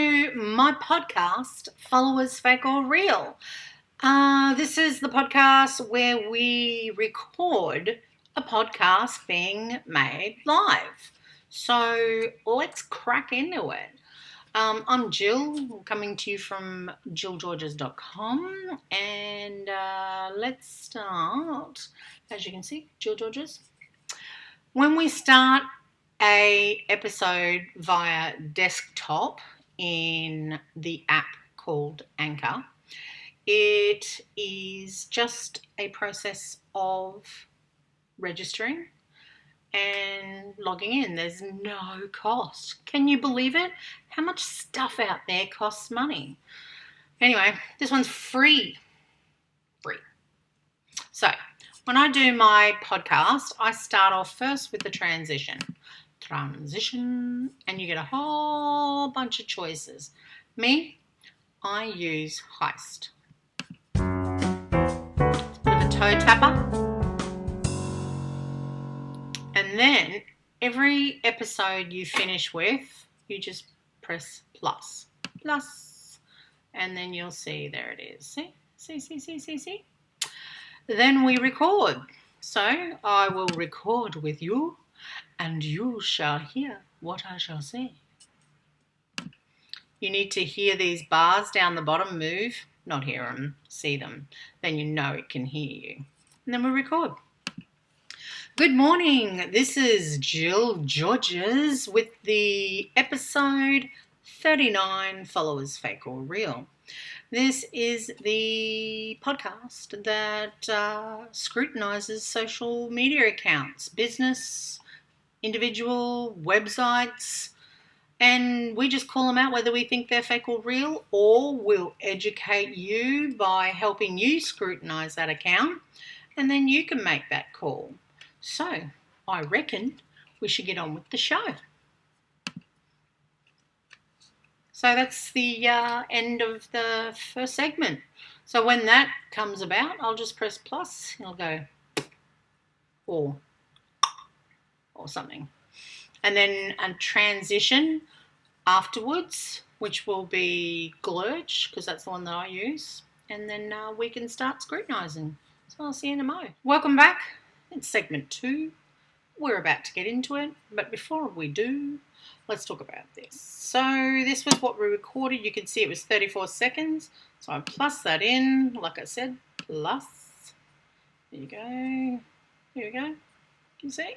to my podcast, Followers Fake or Real. This is the podcast where we record a podcast being made live. So let's crack into it. I'm Jill, coming to you from jillgeorges.com, and let's start. As you can see, Jill Georges. When we start a episode via desktop in the app called Anchor, it is just a process of registering and logging in. There's no cost. Can you believe it? How much stuff out there costs money? Anyway, this one's free. So when I do my podcast, I start off first with the transition, and you get a whole bunch of choices. Me, I use Heist. It's a bit of a toe tapper. And then every episode you finish with, you just press plus, and then you'll see there it is. See? Then we record. So I will record with you, and you shall hear what I shall say. You need to hear these bars down the bottom move, not hear them, see them. Then you know it can hear you. And then we record. Good morning. This is Jill Georges with the episode 39, Followers Fake or Real. This is the podcast that scrutinises social media accounts, business, individual, websites, and we just call them out whether we think they're fake or real, or we'll educate you by helping you scrutinise that account, and then you can make that call. So I reckon we should get on with the show. So that's the end of the first segment. So when that comes about, I'll just press plus and I'll go or something. And then a transition afterwards, which will be Glurch, because that's the one that I use. And then we can start scrutinising. So I'll see you in a mo. Welcome back. It's segment 2. We're about to get into it. But before we do, let's talk about this. So this was what we recorded. You can see it was 34 seconds. So I plus that in, like I said, plus. There you go. Here we go. Can you see?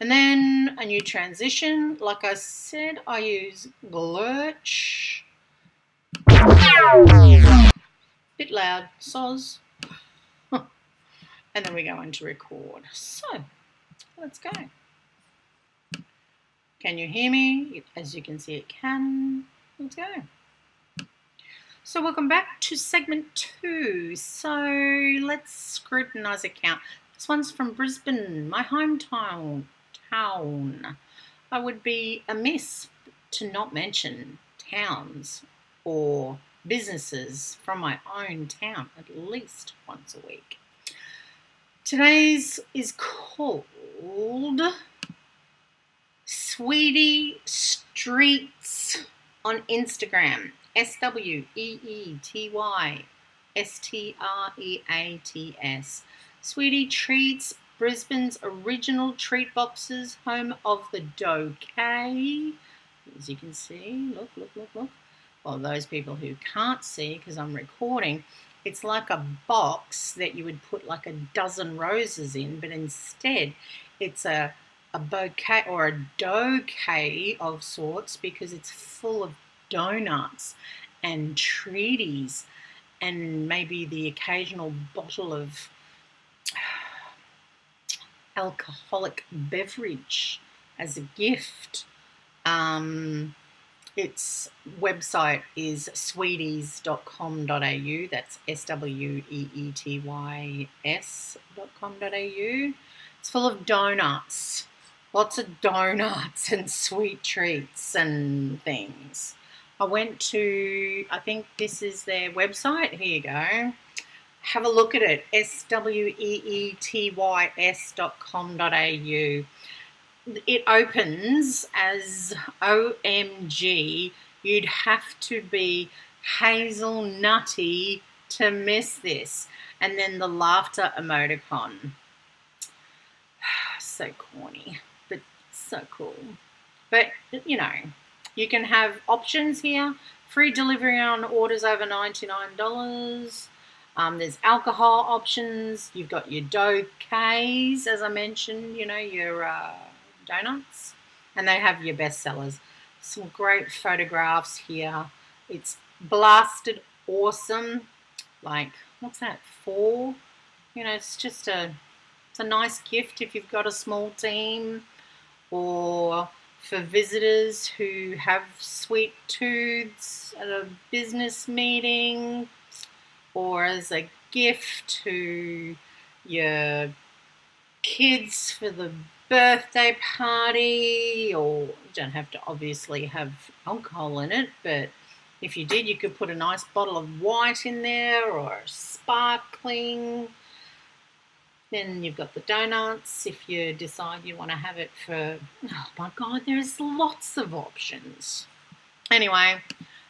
And then a new transition. Like I said, I use Glurch. Bit loud. Soz. And then we go into record. So let's go. Can you hear me? As you can see, it can. Let's go. So welcome back to segment 2. So let's scrutinise account. This one's from Brisbane, my hometown. I would be amiss to not mention towns or businesses from my own town at least once a week. Today's is called Sweety Streets on Instagram. SweetyStreats. Sweety Treats, Brisbane's original treat boxes, home of the Dokay. As you can see, look. Well, those people who can't see because I'm recording, it's like a box that you would put like a dozen roses in, but instead it's a bouquet or a dokay of sorts, because it's full of donuts and treaties and maybe the occasional bottle of alcoholic beverage as a gift. Its website is sweeties.com.au. That's sweetys.com.au. It's full of donuts. Lots of donuts and sweet treats and things. I went to, I think this is their website. Here you go. Have a look at it. sweetys.com.au. it opens as OMG, you'd have to be hazelnutty to miss this. And then the laughter emoticon. So corny, but so cool. But, you know, you can have options here. Free delivery on orders over $99. There's alcohol options. You've got your dough Ks, as I mentioned, you know, your donuts. And they have your best sellers. Some great photographs here. It's blasted awesome. Like, what's that, 4? You know, it's a nice gift if you've got a small team, or for visitors who have sweet tooths at a business meeting, or as a gift to your kids for the birthday party. Or you don't have to obviously have alcohol in it, but if you did, you could put a nice bottle of white in there, or sparkling. Then you've got the donuts if you decide you want to have it for, oh my God, there's lots of options. Anyway,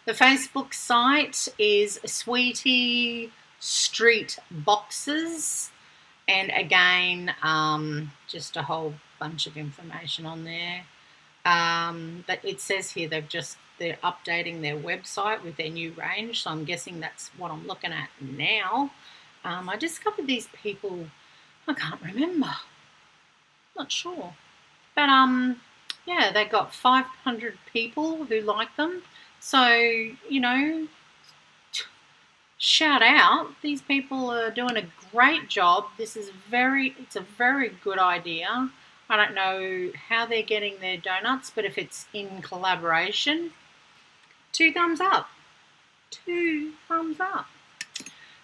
the Facebook site is Sweetie Street Boxes. And again, just a whole bunch of information on there. But it says here they're updating their website with their new range. So I'm guessing that's what I'm looking at now. I discovered these people, I can't remember. Not sure. But yeah, they got 500 people who like them. So, you know, shout out. These people are doing a great job. It's a very good idea. I don't know how they're getting their donuts, but if it's in collaboration, 2 thumbs up. 2 thumbs up.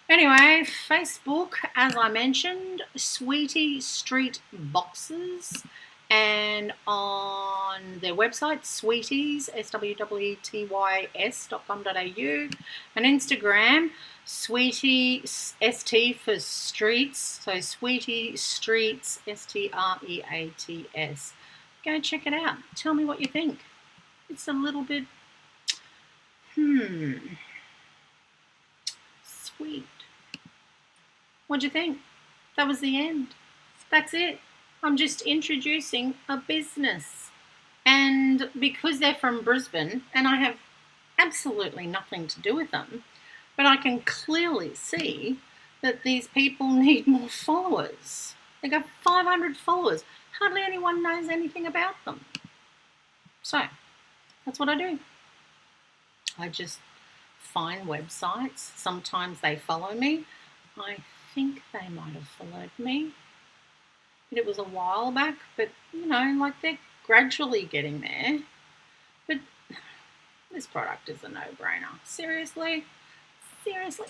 Anyway, Facebook, as I mentioned, Sweetie Street Boxes, and on their website, Sweeties, SWEETYS.com.au, and Instagram, Sweetie, ST for streets, so Sweetie Streets, STREATS. Go check it out. Tell me what you think. It's a little bit, sweet. What'd you think? That was the end. That's it. I'm just introducing a business. And because they're from Brisbane, and I have absolutely nothing to do with them, but I can clearly see that these people need more followers. They got 500 followers. Hardly anyone knows anything about them. So, that's what I do. I just find websites. Sometimes they follow me. I think they might have followed me, but it was a while back. But, you know, like, they're gradually getting there. But this product is a no-brainer. Seriously,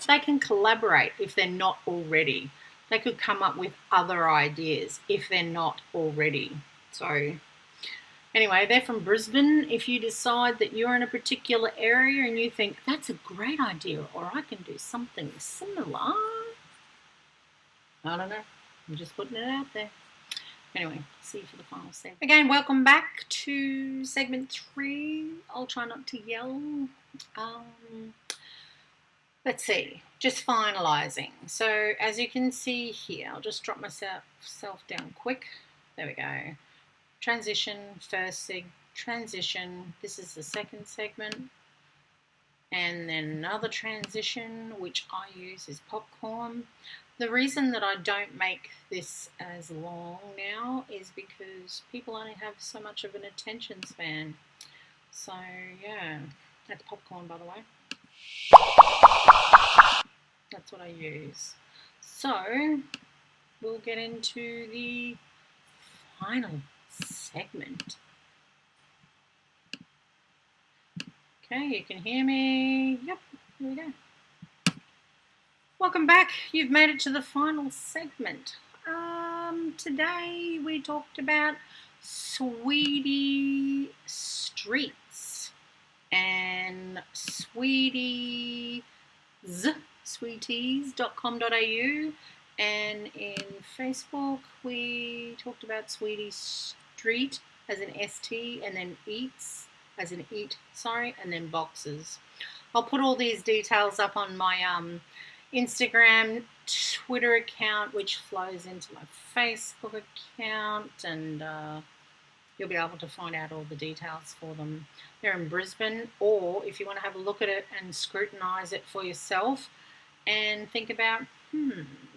they can collaborate if they're not already. They could come up with other ideas if they're not already. So anyway, they're from Brisbane. If you decide that you're in a particular area and you think that's a great idea, or I can do something similar, I don't know. I'm just putting it out there. Anyway, see you for the final segment. Again, welcome back to segment 3. I'll try not to yell. Let's see. Just finalising. So as you can see here, I'll just drop myself down quick. There we go. Transition, first transition. This is the second segment. And then another transition, which I use, is popcorn. The reason that I don't make this as long now is because people only have so much of an attention span. So, yeah, that's popcorn, by the way. That's what I use. So, we'll get into the final segment. Okay, you can hear me. Yep, here we go. Welcome back. You've made it to the final segment. Today we talked about Sweetie Streets and sweeties.com.au, and in Facebook we talked about Sweetie Street as in ST, and then eats, as in eat, sorry, and then boxes. I'll put all these details up on my Instagram, Twitter account, which flows into my Facebook account, and you'll be able to find out all the details for them. They're in Brisbane, or if you want to have a look at it and scrutinise it for yourself and think about,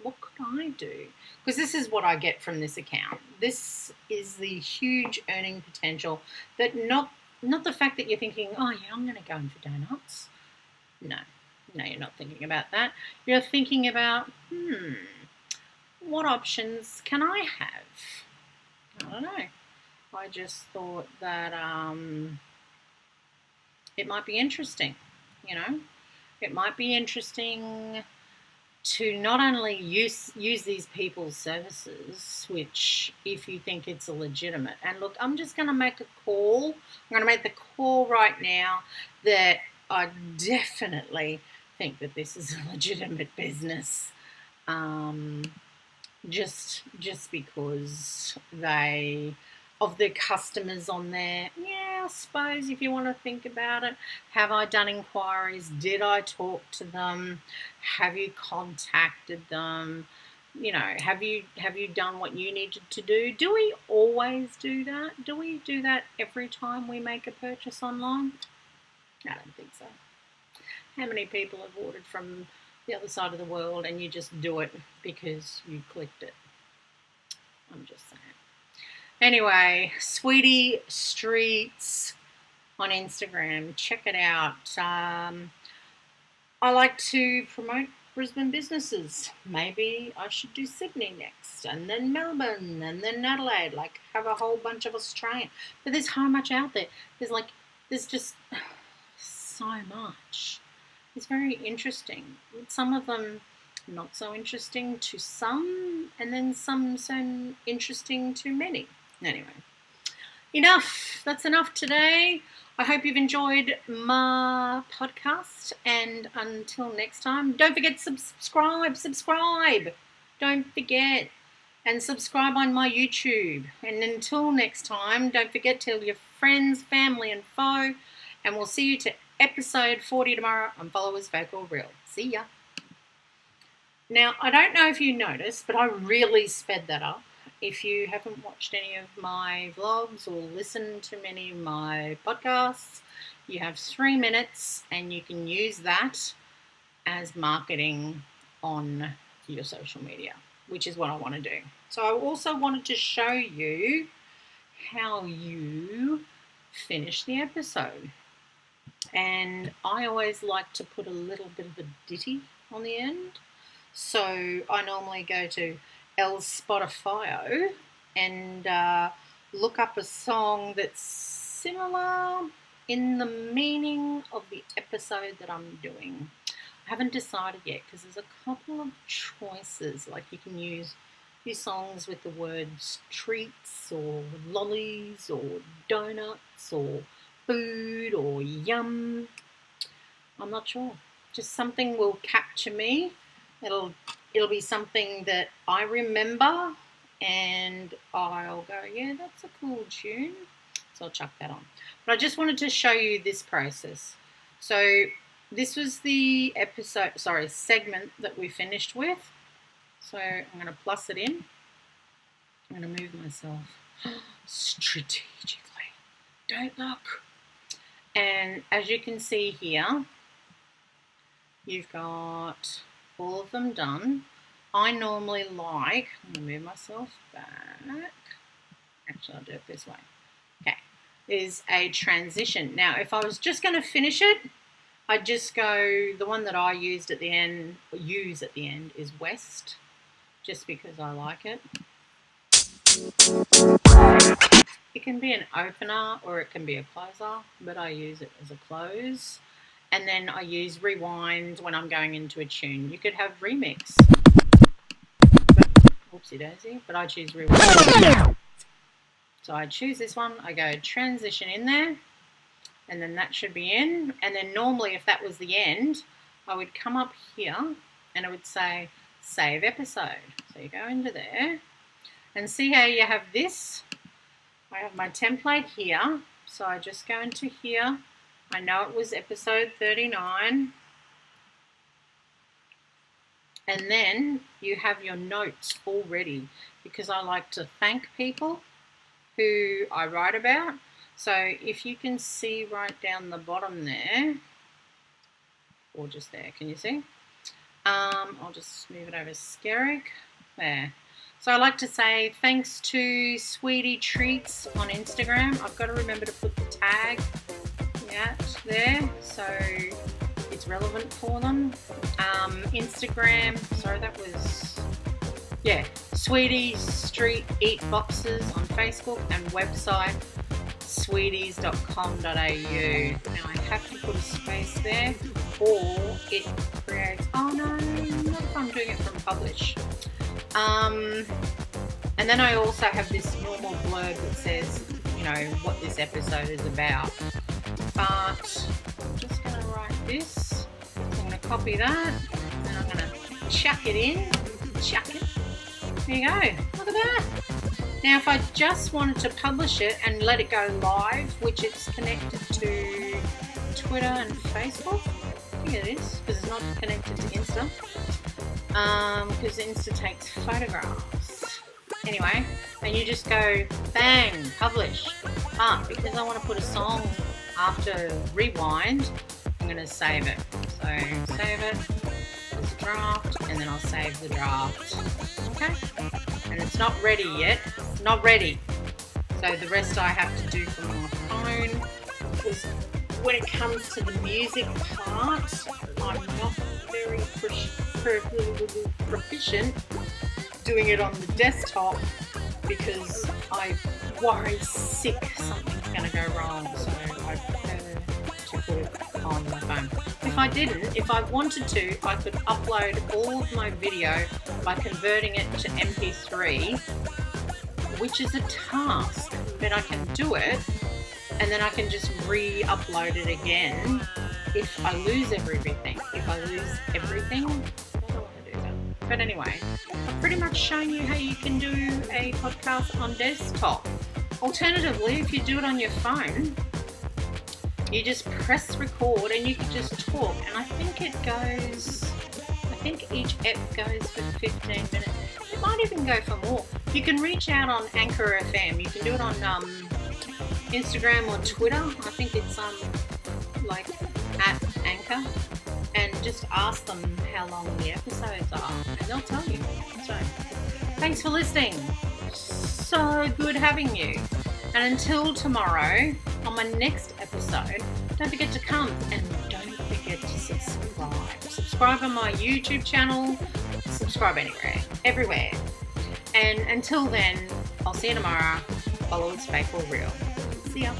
what could I do? Because this is what I get from this account. This is the huge earning potential that not the fact that you're thinking, oh yeah, I'm going to go in for donuts. No, you're not thinking about that. You're thinking about, what options can I have? I don't know. I just thought that it might be interesting, It might be interesting to not only use these people's services, which if you think it's a legitimate, and look, I'm just going to make a call. I'm going to make the call right now that I definitely think that this is a legitimate business. Just because of the customers on there. Yeah, I suppose if you want to think about it, have I done inquiries? Did I talk to them? Have you contacted them? Have you done what you needed to do? Do we always do that? Do we do that every time we make a purchase online? I don't think so. How many people have ordered from the other side of the world and you just do it because you clicked it? I'm just saying. Anyway, Sweetie Streets on Instagram. Check it out. I like to promote Brisbane businesses. Maybe I should do Sydney next, and then Melbourne, and then Adelaide. Like, have a whole bunch of Australian. But there's so much out there. There's just so much. It's very interesting. Some of them not so interesting to some, and then some so interesting to many. Anyway, enough. That's enough today. I hope you've enjoyed my podcast, and until next time, don't forget to subscribe. Don't forget, and subscribe on my YouTube. And until next time, don't forget to tell your friends, family, and foe, and we'll see you to episode 40 tomorrow on Followers Vocal Real. See ya. Now, I don't know if you noticed, but I really sped that up. If you haven't watched any of my vlogs or listened to many of my podcasts, you have 3 minutes and you can use that as marketing on your social media, which is what I want to do. So I also wanted to show you how you finish the episode. And I always like to put a little bit of a ditty on the end. So I normally go to Spotify and look up a song that's similar in the meaning of the episode that I'm doing. I haven't decided yet because there's a couple of choices. Like, you can use songs with the words treats or lollies or donuts or food or yum. I'm not sure. Just something will capture me. It'll be something that I remember, and I'll go, yeah, that's a cool tune. So I'll chuck that on. But I just wanted to show you this process. So this was the segment that we finished with. So I'm going to plus it in. I'm going to move myself strategically. Don't look. And as you can see here, you've got all of them done. I normally like, I'm going to move myself back. Actually, I'll do it this way. Okay. Is a transition. Now, if I was just going to finish it, I'd just go, the one that I use at the end is West, just because I like it. It can be an opener or it can be a closer, but I use it as a close. And then I use rewind when I'm going into a tune. You could have remix. Oopsie daisy, but I choose rewind. So I choose this one, I go transition in there, and then that should be in. And then normally if that was the end, I would come up here and it would say save episode. So you go into there and see how you have this I have my template here. So I just go into here. I know it was episode 39. And then you have your notes all ready, because I like to thank people who I write about. So if you can see right down the bottom there, or just there, can you see? I'll just move it over Skerrick. There. So I like to say thanks to Sweetie Treats on Instagram. I've got to remember to put the tag there, so it's relevant for them. Instagram, sorry, that was, Sweetie Street Eat Boxes on Facebook, and website sweeties.com.au. Now I have to put a space there, or it creates, oh no, not if I'm doing it from Publish. And then I also have this normal blurb that says, what this episode is about. But I'm just going to write this. I'm going to copy that, and I'm going to chuck it in. Chuck it. There you go. Look at that. Now, if I just wanted to publish it and let it go live, which it's connected to Twitter and Facebook, I think it is, because it's not connected to Insta, because Insta takes photographs. Anyway, and you just go, bang, publish. But because I want to put a song after rewind, I'm going to save it. So save it as a draft, and then I'll save the draft. Okay? And it's not ready yet. Not ready. So the rest I have to do from my phone, because when it comes to the music part, I'm not very proficient doing it on the desktop, because I worry sick something's going to go wrong. So I prefer to put it on my phone. If I wanted to, I could upload all of my video by converting it to MP3, which is a task, but I can do it, and then I can just re-upload it again if I lose everything. If I lose everything, I don't want to do that. But anyway, I've pretty much shown you how you can do a podcast on desktop. Alternatively, if you do it on your phone, you just press record and you can just talk. And I think each ep goes for 15 minutes. It might even go for more. You can reach out on Anchor FM. You can do it on Instagram or Twitter. I think it's at Anchor, and just ask them how long the episodes are, and they'll tell you. So, thanks for listening. So good having you. And until tomorrow, on my next episode, don't forget to come, and don't forget to subscribe. Subscribe on my YouTube channel. Subscribe everywhere. And until then, I'll see you tomorrow. Follow It's Fake or Real. See ya.